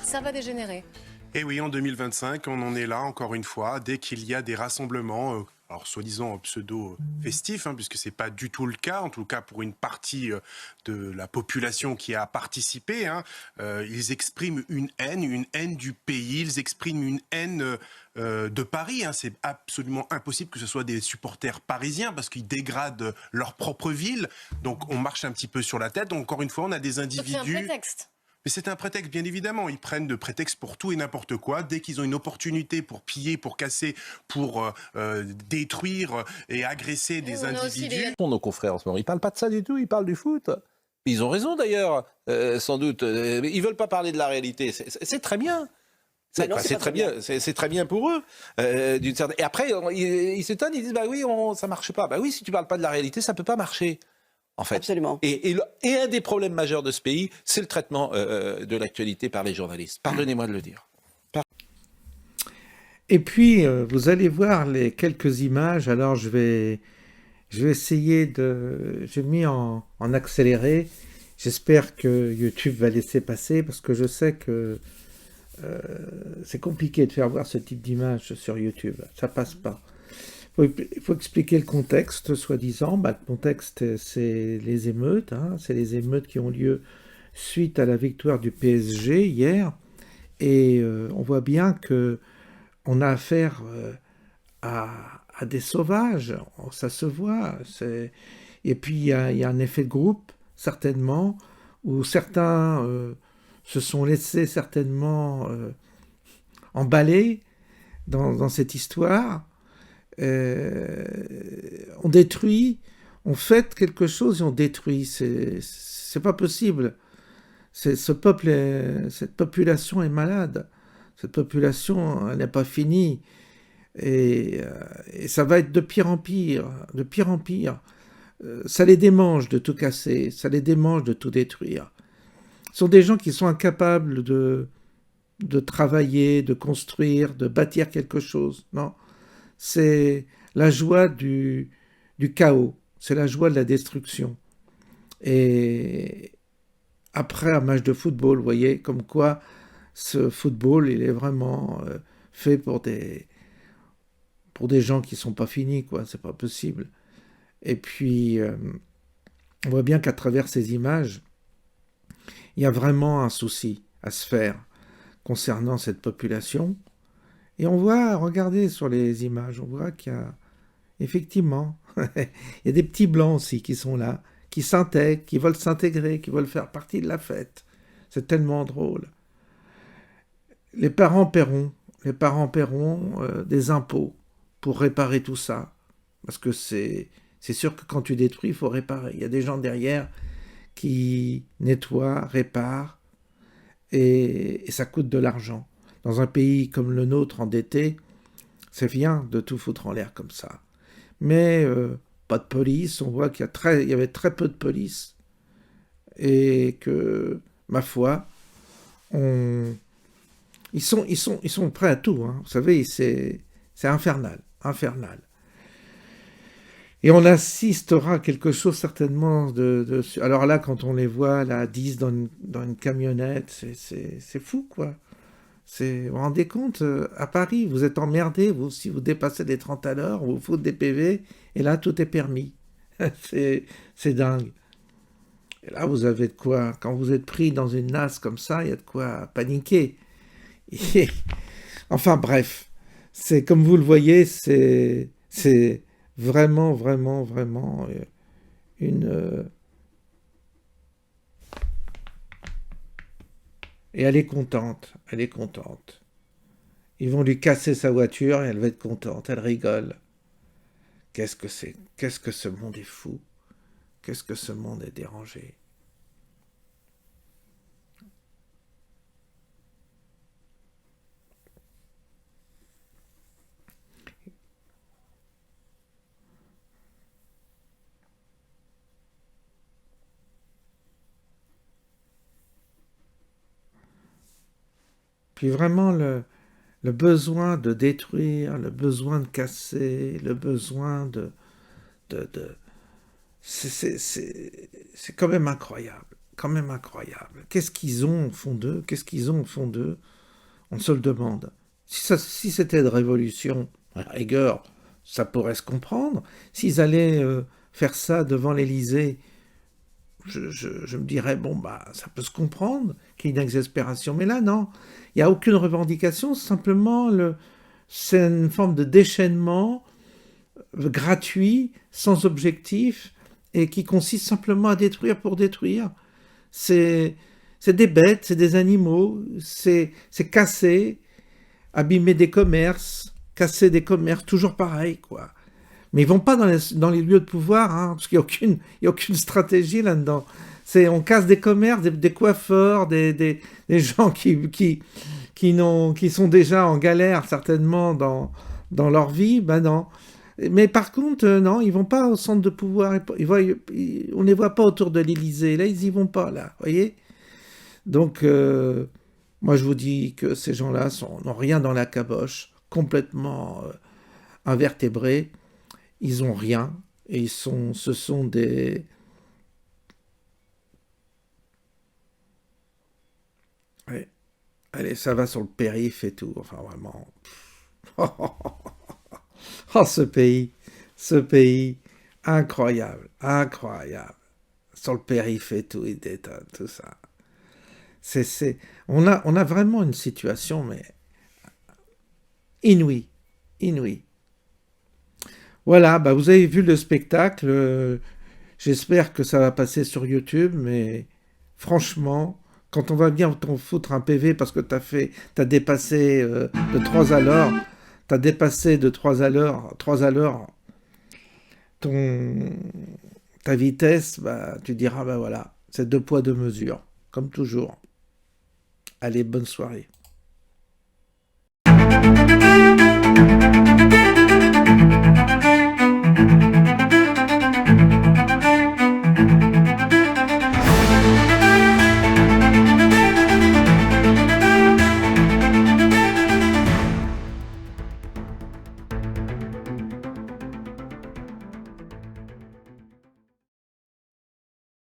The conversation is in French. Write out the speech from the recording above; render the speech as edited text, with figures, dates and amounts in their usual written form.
Ça va dégénérer. Et oui, en 2025, on en est là, encore une fois, dès qu'il y a des rassemblements, alors soi-disant pseudo-festifs, puisque ce n'est pas du tout le cas, en tout cas pour une partie de la population qui a participé. Ils expriment une haine du pays, ils expriment une haine de Paris. C'est absolument impossible que ce soit des supporters parisiens, parce qu'ils dégradent leur propre ville. Donc on marche un petit peu sur la tête. Donc encore une fois, on a des individus... Donc c'est un prétexte. Mais c'est un prétexte, bien évidemment. Ils prennent de prétexte pour tout et n'importe quoi. Dès qu'ils ont une opportunité pour piller, pour casser, pour détruire et agresser des individus... Nos confrères en ce moment, ils ne parlent pas de ça du tout, ils parlent du foot. Ils ont raison d'ailleurs, sans doute. Ils ne veulent pas parler de la réalité. C'est très bien. C'est très bien pour eux. Et après, ils s'étonnent, ils disent bah oui, ça ne marche pas. Bah oui, si tu ne parles pas de la réalité, ça ne peut pas marcher. En fait. Absolument. Et un des problèmes majeurs de ce pays, c'est le traitement de l'actualité par les journalistes. Pardonnez-moi de le dire. Et puis, vous allez voir les quelques images. Alors, je vais essayer de... J'ai mis en accéléré. J'espère que YouTube va laisser passer, parce que je sais que c'est compliqué de faire voir ce type d'image sur YouTube. Ça passe pas. Il faut expliquer le contexte, soi-disant. Le contexte, c'est les émeutes. C'est les émeutes qui ont lieu suite à la victoire du PSG hier. Et on voit bien qu'on a affaire à des sauvages. Ça se voit. Et puis, il y a un effet de groupe, certainement, où certains se sont laissés certainement emballer dans cette histoire. On détruit, on fait quelque chose et on détruit. C'est pas possible. Ce peuple, cette population est malade. Cette population, elle n'est pas finie. Et ça va être de pire en pire, de pire en pire. Ça les démange de tout casser, ça les démange de tout détruire. Ce sont des gens qui sont incapables de travailler, de construire, de bâtir quelque chose. Non. C'est la joie du chaos, c'est la joie de la destruction. Et après un match de football, vous voyez, comme quoi ce football, il est vraiment fait pour des gens qui ne sont pas finis, quoi. C'est pas possible. Et puis, on voit bien qu'à travers ces images, il y a vraiment un souci à se faire concernant cette population. Et on voit, regardez sur les images, on voit qu'il y a, effectivement, il y a des petits blancs aussi qui sont là, qui s'intègrent, qui veulent s'intégrer, qui veulent faire partie de la fête. C'est tellement drôle. Les parents paieront des impôts pour réparer tout ça. Parce que c'est sûr que quand tu détruis, il faut réparer. Il y a des gens derrière qui nettoient, réparent, et ça coûte de l'argent. Dans un pays comme le nôtre, endetté, c'est bien de tout foutre en l'air comme ça. Mais pas de police, on voit qu'il y avait très peu de police. Et que, ma foi, ils sont prêts à tout. Vous savez, c'est infernal. Et on assistera à quelque chose certainement Alors là, quand on les voit, là, à 10 dans une camionnette, c'est fou, quoi. Vous vous rendez compte, à Paris, vous êtes emmerdés, si vous dépassez les 30 à l'heure, on vous fout des PV, et là, tout est permis. c'est dingue. Et là, vous avez de quoi, quand vous êtes pris dans une nasse comme ça, il y a de quoi paniquer. Enfin, bref, c'est comme vous le voyez, c'est vraiment, vraiment, vraiment une... Et elle est contente. Ils vont lui casser sa voiture et elle va être contente, elle rigole. Qu'est-ce que ce monde est fou. Qu'est-ce que ce monde est dérangé. puis vraiment le besoin de détruire, le besoin de casser, le besoin de c'est quand même incroyable, quand même incroyable. Qu'est-ce qu'ils ont au fond d'eux? Qu'est-ce qu'ils ont au fond d'eux? On se le demande. Si c'était de révolution, à la rigueur, ça pourrait se comprendre. S'ils allaient faire ça devant l'Élysée, je me dirais, bon, bah, ça peut se comprendre qu'il y ait une exaspération. Mais là, non, il n'y a aucune revendication, simplement, c'est une forme de déchaînement gratuit, sans objectif, et qui consiste simplement à détruire pour détruire. C'est des bêtes, c'est des animaux, c'est casser, abîmer des commerces, casser des commerces, toujours pareil, quoi. Mais ils vont pas dans les lieux de pouvoir, hein, parce qu'il n'y a aucune stratégie là-dedans. On casse des commerces, des coiffeurs, des gens qui sont déjà en galère certainement dans leur vie, ben non. Mais par contre, non, ils vont pas au centre de pouvoir. On les voit pas autour de l'Élysée. Là, ils y vont pas, là, voyez. Donc, moi, je vous dis que ces gens-là n'ont rien dans la caboche, complètement invertébrés. Ils ont rien, et ce sont des... Ouais. Allez, ça va sur le périph' et tout, enfin vraiment... Oh, ce pays, incroyable, incroyable. Sur le périph' et tout, il détonne, tout ça. On a vraiment une situation, mais inouïe, inouïe. Voilà, bah vous avez vu le spectacle, j'espère que ça va passer sur YouTube, mais franchement, quand on va bien t'en foutre un PV parce que t'as dépassé de 3 à l'heure, t'as dépassé de 3 à l'heure ta vitesse, bah tu diras, bah voilà, c'est 2 poids 2 mesures, comme toujours. Allez, bonne soirée.